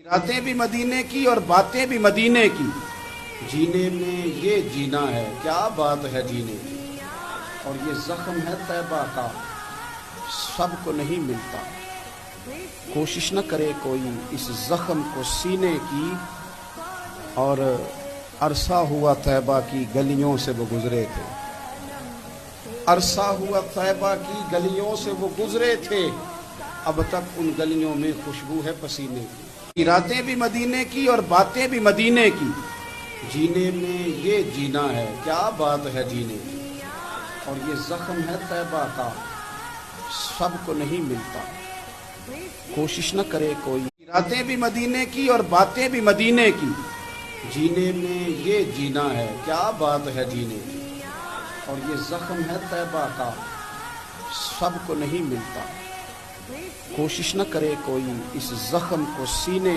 راتیں بھی مدینے کی اور باتیں بھی مدینے کی، جینے میں یہ جینا ہے، کیا بات ہے جینے کی، اور یہ زخم ہے طیبہ کا، سب کو نہیں ملتا، کوشش نہ کرے کوئی اس زخم کو سینے کی، اور عرصہ ہوا طیبہ کی گلیوں سے وہ گزرے تھے، عرصہ ہوا طیبہ کی گلیوں سے وہ گزرے تھے، اب تک ان گلیوں میں خوشبو ہے پسینے کی، راتیں بھی مدینے کی اور باتیں بھی مدینے کی، جینے میں یہ جینا ہے، کیا بات ہے جینے کی، اور یہ زخم ہے طیبہ کا، سب کو نہیں ملتا، کوشش نہ کرے کوئی، راتیں بھی مدینے کی اور باتیں بھی مدینے کی، جینے میں یہ جینا ہے، کیا بات ہے جینے کی، اور یہ زخم ہے طیبہ کا، سب کو نہیں ملتا، کوشش نہ کرے کوئی اس زخم کو سینے